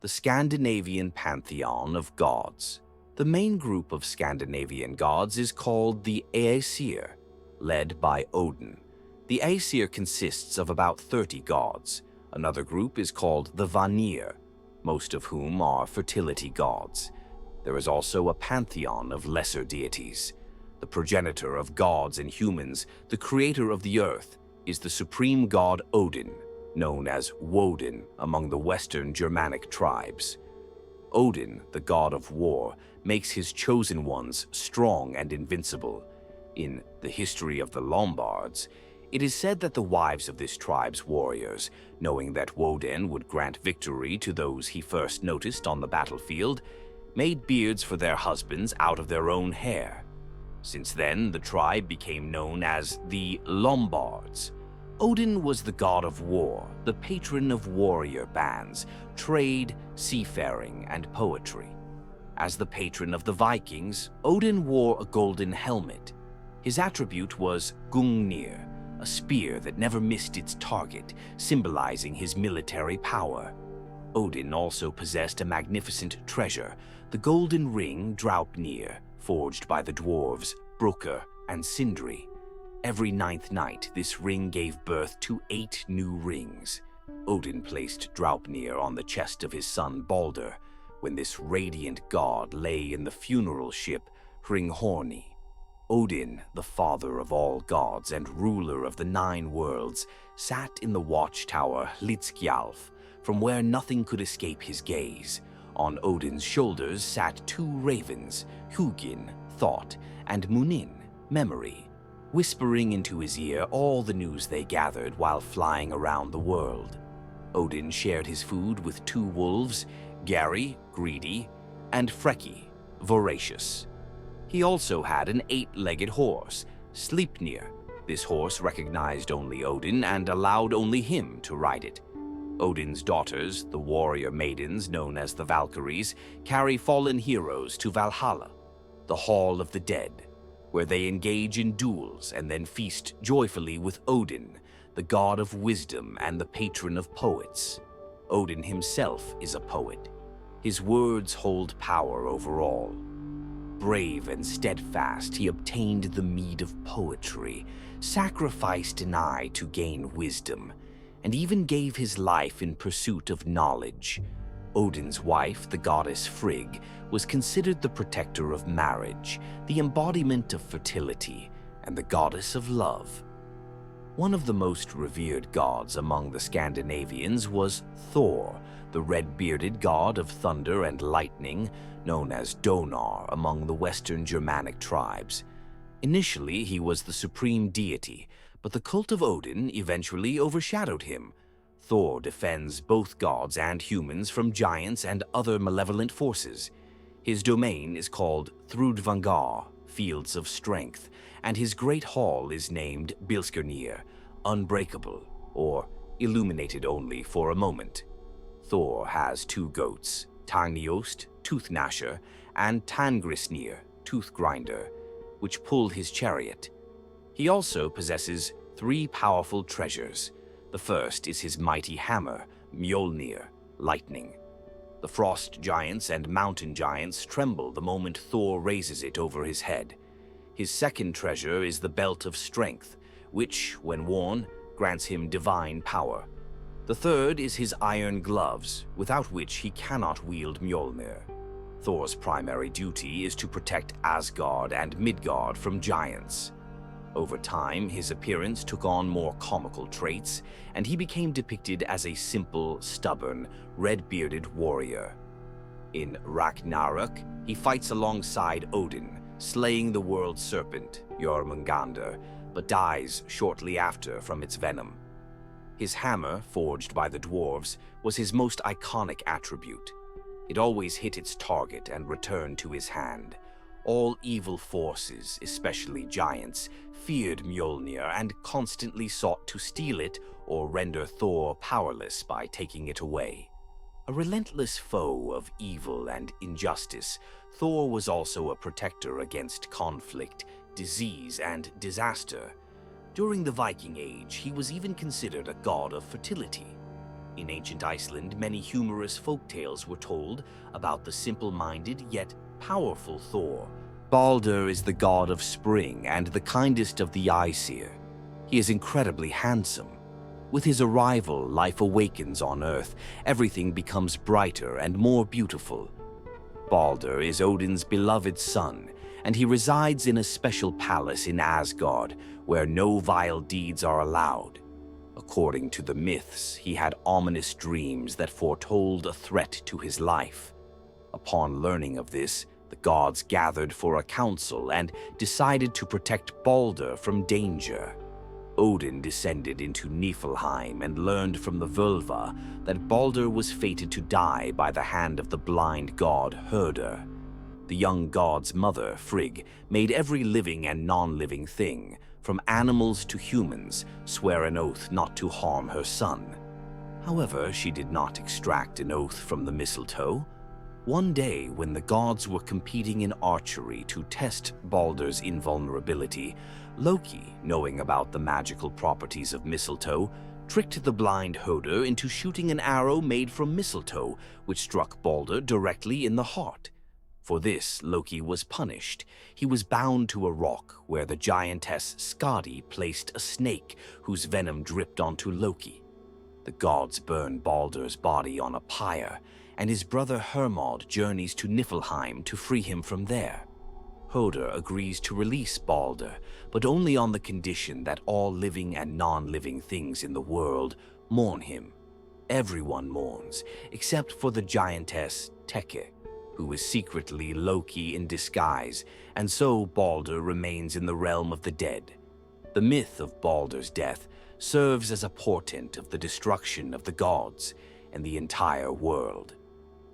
The Scandinavian pantheon of gods. The main group of Scandinavian gods is called the Aesir, led by Odin. The Aesir consists of about 30 gods. Another group is called the Vanir, most of whom are fertility gods. There is also a pantheon of lesser deities. The progenitor of gods and humans, the creator of the earth, is the supreme god Odin, known as Woden among the Western Germanic tribes. Odin, the god of war, makes his chosen ones strong and invincible. In the history of the Lombards, it is said that the wives of this tribe's warriors, knowing that Woden would grant victory to those he first noticed on the battlefield, made beards for their husbands out of their own hair. Since then, the tribe became known as the Lombards. Odin was the god of war, the patron of warrior bands, trade, seafaring, and poetry. As the patron of the Vikings, Odin wore a golden helmet. His attribute was Gungnir, a spear that never missed its target, symbolizing his military power. Odin also possessed a magnificent treasure, the golden ring Draupnir, forged by the dwarves Brokkr and Sindri. Every 9th night, this ring gave birth to 8 new rings. Odin placed Draupnir on the chest of his son Balder, when this radiant god lay in the funeral ship Hringhorni. Odin, the father of all gods and ruler of the 9 worlds, sat in the watchtower Hlidskjalf, from where nothing could escape his gaze. On Odin's shoulders sat 2 ravens, Hugin, thought, and Munin, memory, whispering into his ear all the news they gathered while flying around the world. Odin shared his food with 2 wolves, Gary, greedy, and Freki, voracious. He also had an 8-legged horse, Sleipnir. This horse recognized only Odin and allowed only him to ride it. Odin's daughters, the warrior maidens known as the Valkyries, carry fallen heroes to Valhalla, the Hall of the Dead, where they engage in duels and then feast joyfully with Odin, the god of wisdom and the patron of poets. Odin himself is a poet. His words hold power over all. Brave and steadfast, he obtained the meed of poetry, sacrificed an eye to gain wisdom, and even gave his life in pursuit of knowledge. Odin's wife, the goddess Frigg, was considered the protector of marriage, the embodiment of fertility, and the goddess of love. One of the most revered gods among the Scandinavians was Thor, the red-bearded god of thunder and lightning, known as Donar among the Western Germanic tribes. Initially, he was the supreme deity, but the cult of Odin eventually overshadowed him. Thor defends both gods and humans from giants and other malevolent forces. His domain is called Thrudvangar, Fields of Strength, and his great hall is named Bilskirnir, Unbreakable, or Illuminated Only for a Moment. Thor has 2 goats, Tangniost, Tooth Gnasher, and Tangrisnir, Tooth Grinder, which pull his chariot. He also possesses 3 powerful treasures. The first is his mighty hammer, Mjolnir, lightning. The frost giants and mountain giants tremble the moment Thor raises it over his head. His second treasure is the Belt of Strength, which, when worn, grants him divine power. The third is his iron gloves, without which he cannot wield Mjolnir. Thor's primary duty is to protect Asgard and Midgard from giants. Over time, his appearance took on more comical traits, and he became depicted as a simple, stubborn, red-bearded warrior. In Ragnarök, he fights alongside Odin, slaying the world serpent, Jormungandr, but dies shortly after from its venom. His hammer, forged by the dwarves, was his most iconic attribute. It always hit its target and returned to his hand. All evil forces, especially giants, feared Mjolnir and constantly sought to steal it or render Thor powerless by taking it away. A relentless foe of evil and injustice, Thor was also a protector against conflict, disease, and disaster. During the Viking Age, he was even considered a god of fertility. In ancient Iceland, many humorous folk tales were told about the simple-minded yet powerful Thor. Baldur is the god of spring and the kindest of the Aesir. He is incredibly handsome. With his arrival, life awakens on Earth. Everything becomes brighter and more beautiful. Baldur is Odin's beloved son, and he resides in a special palace in Asgard, where no vile deeds are allowed. According to the myths, he had ominous dreams that foretold a threat to his life. Upon learning of this, the gods gathered for a council and decided to protect Baldur from danger. Odin descended into Niflheim and learned from the Völva that Baldur was fated to die by the hand of the blind god Hörder. The young god's mother, Frigg, made every living and non-living thing, from animals to humans, swear an oath not to harm her son. However, she did not extract an oath from the mistletoe. One day, when the gods were competing in archery to test Baldur's invulnerability, Loki, knowing about the magical properties of mistletoe, tricked the blind Hörder into shooting an arrow made from mistletoe, which struck Baldur directly in the heart. For this, Loki was punished. He was bound to a rock where the giantess Skadi placed a snake whose venom dripped onto Loki. The gods burn Baldur's body on a pyre, and his brother Hermod journeys to Niflheim to free him from there. Hörder agrees to release Baldur, but only on the condition that all living and non-living things in the world mourn him. Everyone mourns, except for the giantess Teke, who is secretly Loki in disguise, and so Baldur remains in the realm of the dead. The myth of Baldur's death serves as a portent of the destruction of the gods and the entire world.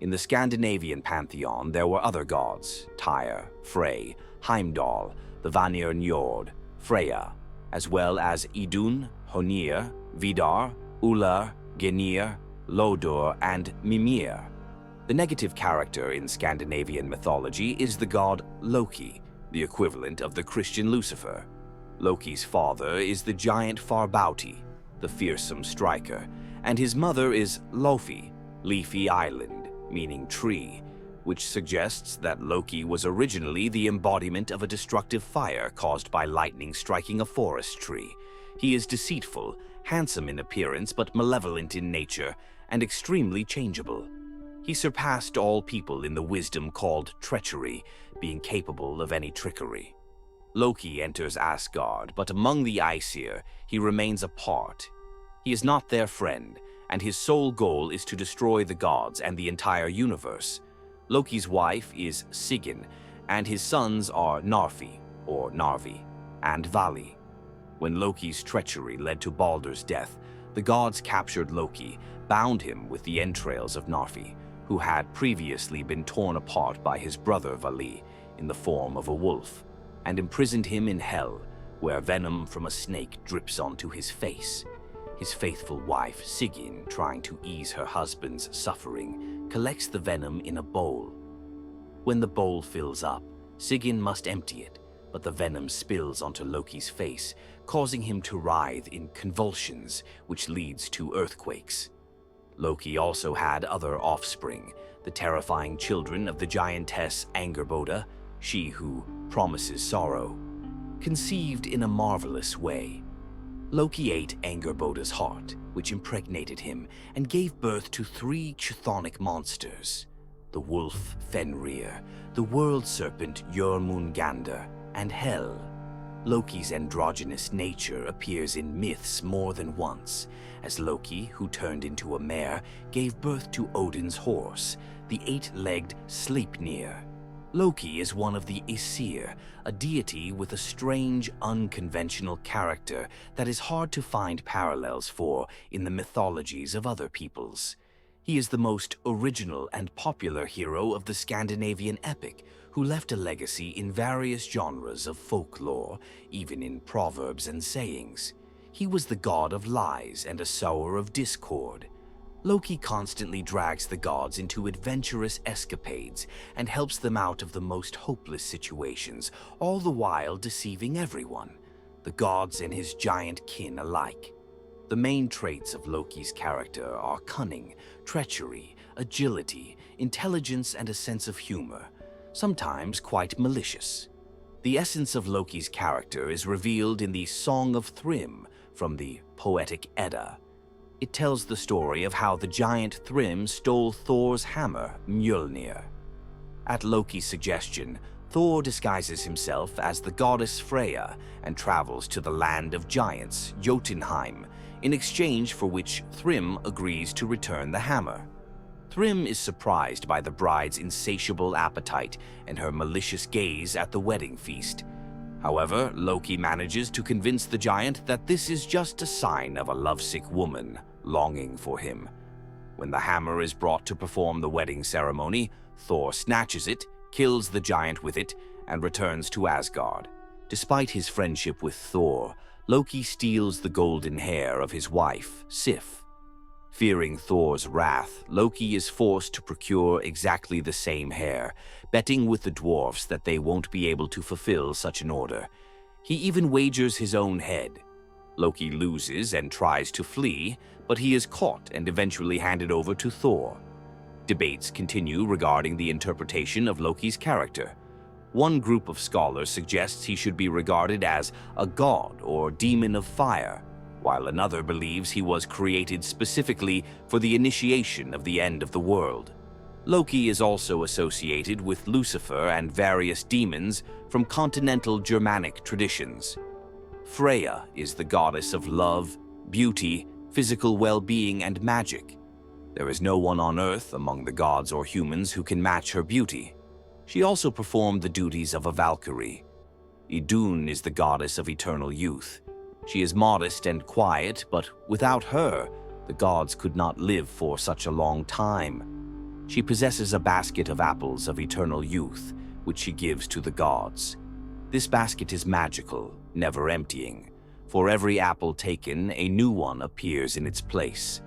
In the Scandinavian pantheon, there were other gods: Tyr, Frey, Heimdall, the Vanir Njord, Freya, as well as Idun, Honir, Vidar, Ullr, Genir, Lodur, and Mimir. The negative character in Scandinavian mythology is the god Loki, the equivalent of the Christian Lucifer. Loki's father is the giant Farbauti, the fearsome striker, and his mother is Lofi, Leafy Island, meaning tree, which suggests that Loki was originally the embodiment of a destructive fire caused by lightning striking a forest tree. He is deceitful, handsome in appearance but malevolent in nature, and extremely changeable. He surpassed all people in the wisdom called treachery, being capable of any trickery. Loki enters Asgard, but among the Aesir, he remains apart. He is not their friend, and his sole goal is to destroy the gods and the entire universe. Loki's wife is Sigyn, and his sons are Narfi, or Narvi, and Vali. When Loki's treachery led to Baldur's death, the gods captured Loki, bound him with the entrails of Narfi, who had previously been torn apart by his brother Vali in the form of a wolf, and imprisoned him in hell, where venom from a snake drips onto his face. His faithful wife, Sigyn, trying to ease her husband's suffering, collects the venom in a bowl. When the bowl fills up, Sigyn must empty it, but the venom spills onto Loki's face, causing him to writhe in convulsions, which leads to earthquakes. Loki also had other offspring, the terrifying children of the giantess Angerboda, she who promises sorrow. Conceived in a marvelous way, Loki ate Angerboda's heart, which impregnated him and gave birth to 3 chthonic monsters: the wolf Fenrir, the world serpent Jörmungandr, and Hel. Loki's androgynous nature appears in myths more than once, as Loki, who turned into a mare, gave birth to Odin's horse, the 8-legged Sleipnir. Loki is one of the Aesir, a deity with a strange, unconventional character that is hard to find parallels for in the mythologies of other peoples. He is the most original and popular hero of the Scandinavian epic, who left a legacy in various genres of folklore, even in proverbs and sayings. He was the god of lies and a sower of discord. Loki constantly drags the gods into adventurous escapades and helps them out of the most hopeless situations, all the while deceiving everyone, the gods and his giant kin alike. The main traits of Loki's character are cunning, treachery, agility, intelligence, and a sense of humor, sometimes quite malicious. The essence of Loki's character is revealed in the Song of Thrym from the Poetic Edda. It tells the story of how the giant Thrym stole Thor's hammer, Mjolnir. At Loki's suggestion, Thor disguises himself as the goddess Freya and travels to the land of giants, Jotunheim, in exchange for which Thrym agrees to return the hammer. Thrym is surprised by the bride's insatiable appetite and her malicious gaze at the wedding feast. However, Loki manages to convince the giant that this is just a sign of a lovesick woman longing for him. When the hammer is brought to perform the wedding ceremony, Thor snatches it, kills the giant with it, and returns to Asgard. Despite his friendship with Thor, Loki steals the golden hair of his wife, Sif. Fearing Thor's wrath, Loki is forced to procure exactly the same hair, betting with the dwarfs that they won't be able to fulfill such an order. He even wagers his own head. Loki loses and tries to flee, but he is caught and eventually handed over to Thor. Debates continue regarding the interpretation of Loki's character. One group of scholars suggests he should be regarded as a god or demon of fire, while another believes he was created specifically for the initiation of the end of the world. Loki is also associated with Lucifer and various demons from continental Germanic traditions. Freya is the goddess of love, beauty, physical well-being, and magic. There is no one on Earth among the gods or humans who can match her beauty. She also performed the duties of a Valkyrie. Idun is the goddess of eternal youth. She is modest and quiet, but without her, the gods could not live for such a long time. She possesses a basket of apples of eternal youth, which she gives to the gods. This basket is magical, never emptying. For every apple taken, a new one appears in its place.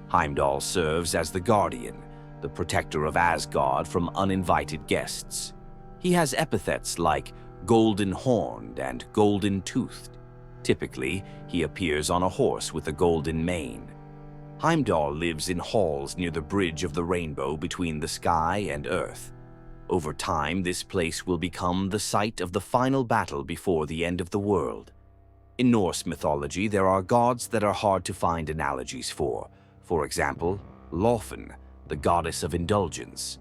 Heimdall serves as the guardian, the protector of Asgard from uninvited guests. He has epithets like golden-horned and golden-toothed. Typically, he appears on a horse with a golden mane. Heimdall lives in halls near the bridge of the rainbow between the sky and earth. Over time, this place will become the site of the final battle before the end of the world. In Norse mythology, there are gods that are hard to find analogies for. For example, Lofn, the goddess of indulgence.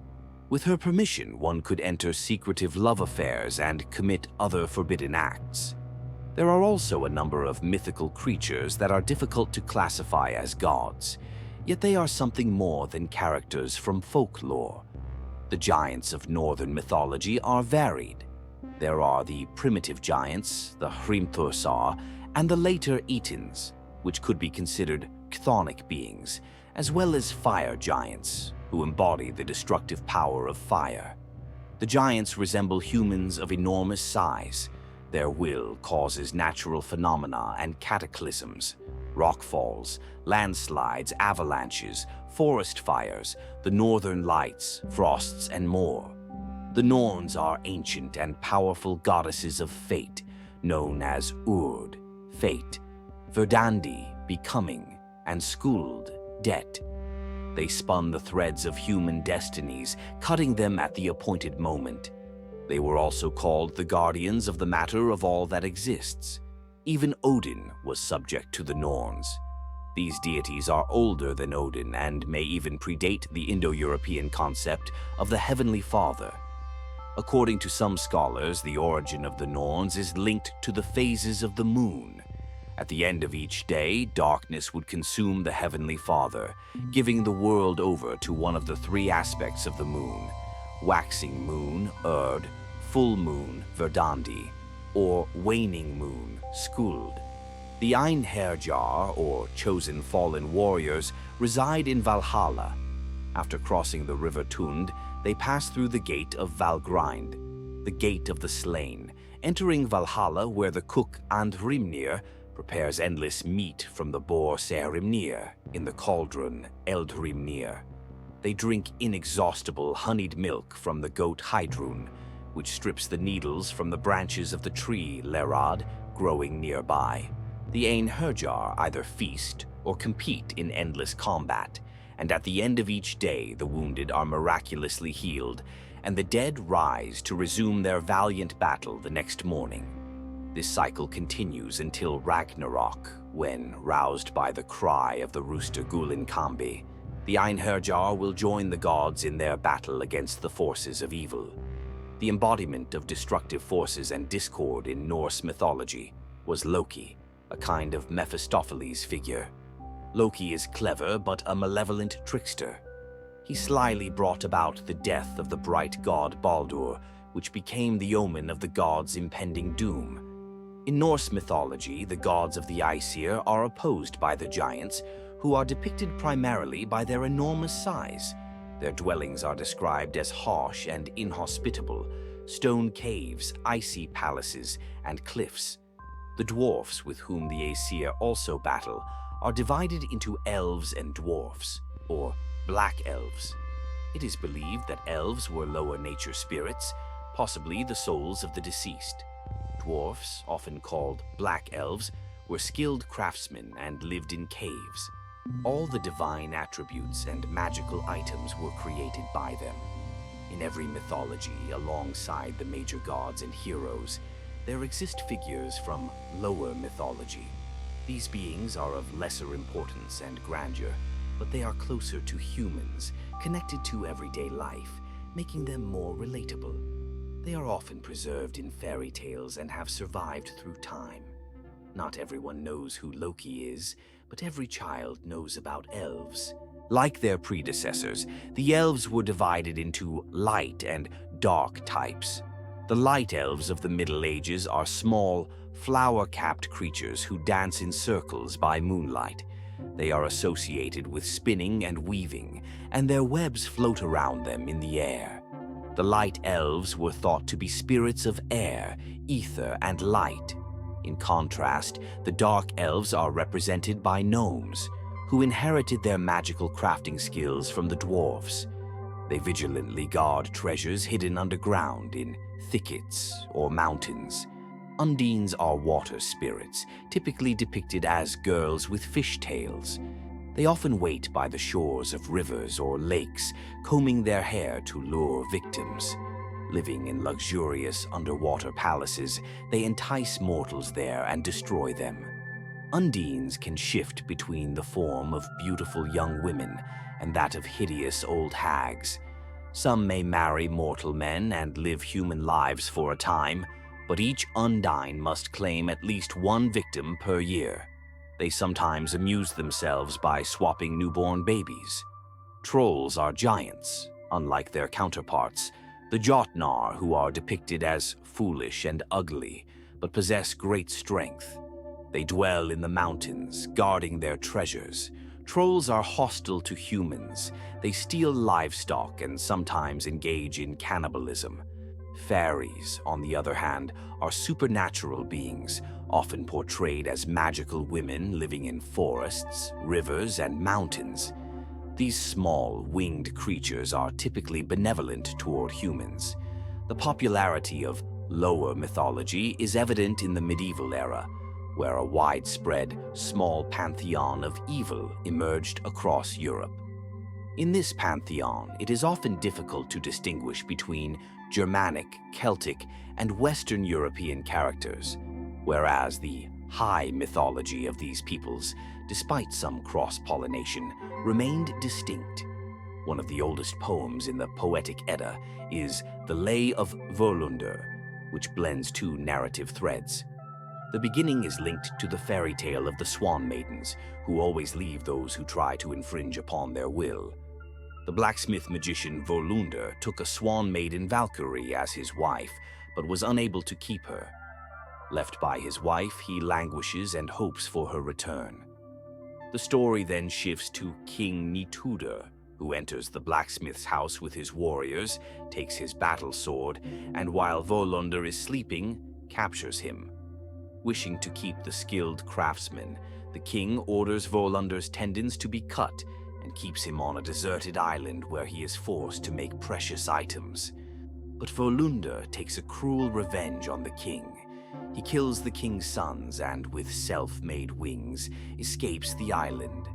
With her permission, one could enter secretive love affairs and commit other forbidden acts. There are also a number of mythical creatures that are difficult to classify as gods, yet they are something more than characters from folklore. The giants of northern mythology are varied. There are the primitive giants, the Hrimthursar, and the later Etins, which could be considered chthonic beings, as well as fire giants, who embody the destructive power of fire. The giants resemble humans of enormous size. Their will causes natural phenomena and cataclysms, rockfalls, landslides, avalanches, forest fires, the northern lights, frosts, and more. The Norns are ancient and powerful goddesses of fate, known as Urd, fate, Verdandi, becoming, and Skuld, debt. They spun the threads of human destinies, cutting them at the appointed moment. They were also called the guardians of the matter of all that exists. Even Odin was subject to the Norns. These deities are older than Odin and may even predate the Indo-European concept of the Heavenly Father. According to some scholars, the origin of the Norns is linked to the phases of the moon. At the end of each day, darkness would consume the Heavenly Father, giving the world over to one of the three aspects of the moon: waxing moon, Urd, full moon, Verdandi, or waning moon, Skuld. The Einherjar, or chosen fallen warriors, reside in Valhalla. After crossing the river Tund, they pass through the gate of Valgrind, the gate of the slain, entering Valhalla, where the cook Andhrimnir prepares endless meat from the boar Saehrimnir in the cauldron Eldhrimnir. They drink inexhaustible honeyed milk from the goat Heidrun, which strips the needles from the branches of the tree Lerad growing nearby. The Einherjar either feast or compete in endless combat, and at the end of each day the wounded are miraculously healed, and the dead rise to resume their valiant battle the next morning. This cycle continues until Ragnarok, when, roused by the cry of the rooster Gulinkambi, the Einherjar will join the gods in their battle against the forces of evil. The embodiment of destructive forces and discord in Norse mythology was Loki, a kind of Mephistopheles figure. Loki is clever but a malevolent trickster. He slyly brought about the death of the bright god Baldur, which became the omen of the gods' impending doom. In Norse mythology, the gods of the Aesir are opposed by the giants, who are depicted primarily by their enormous size. Their dwellings are described as harsh and inhospitable, stone caves, icy palaces, and cliffs. The dwarfs, with whom the Aesir also battle, are divided into elves and dwarfs, or black elves. It is believed that elves were lower nature spirits, possibly the souls of the deceased. Dwarfs, often called black elves, were skilled craftsmen and lived in caves. All the divine attributes and magical items were created by them. In every mythology, alongside the major gods and heroes, there exist figures from lower mythology. These beings are of lesser importance and grandeur, but they are closer to humans, connected to everyday life, making them more relatable. They are often preserved in fairy tales and have survived through time. Not everyone knows who Loki is, but every child knows about elves. Like their predecessors, the elves were divided into light and dark types. The light elves of the Middle Ages are small, flower-capped creatures who dance in circles by moonlight. They are associated with spinning and weaving, and their webs float around them in the air. The light elves were thought to be spirits of air, ether, and light. In contrast, the dark elves are represented by gnomes, who inherited their magical crafting skills from the dwarfs. They vigilantly guard treasures hidden underground in thickets or mountains. Undines are water spirits, typically depicted as girls with fish tails. They often wait by the shores of rivers or lakes, combing their hair to lure victims. Living in luxurious underwater palaces, they entice mortals there and destroy them. Undines can shift between the form of beautiful young women and that of hideous old hags. Some may marry mortal men and live human lives for a time, but each Undine must claim at least one victim per year. They sometimes amuse themselves by swapping newborn babies. Trolls are giants, unlike their counterparts, the Jotnar, who are depicted as foolish and ugly, but possess great strength. They dwell in the mountains, guarding their treasures. Trolls are hostile to humans. They steal livestock and sometimes engage in cannibalism. Fairies, on the other hand, are supernatural beings, often portrayed as magical women living in forests, rivers, and mountains. These small, winged creatures are typically benevolent toward humans. The popularity of lower mythology is evident in the medieval era, where a widespread, small pantheon of evil emerged across Europe. In this pantheon, it is often difficult to distinguish between Germanic, Celtic, and Western European characters, whereas the high mythology of these peoples, despite some cross-pollination, remained distinct. One of the oldest poems in the Poetic Edda is the Lay of Völundr, which blends two narrative threads. The beginning is linked to the fairy tale of the Swan Maidens, who always leave those who try to infringe upon their will. The blacksmith magician Völundr took a swan maiden Valkyrie as his wife, but was unable to keep her. Left by his wife, he languishes and hopes for her return. The story then shifts to King Nitudr, who enters the blacksmith's house with his warriors, takes his battle sword, and while Völundr is sleeping, captures him. Wishing to keep the skilled craftsman, the king orders Völundr's tendons to be cut and keeps him on a deserted island where he is forced to make precious items. But Völundr takes a cruel revenge on the king. He kills the king's sons and, with self-made wings, escapes the island.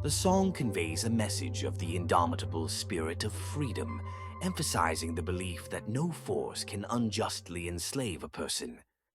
The song conveys a message of the indomitable spirit of freedom, emphasizing the belief that no force can unjustly enslave a person.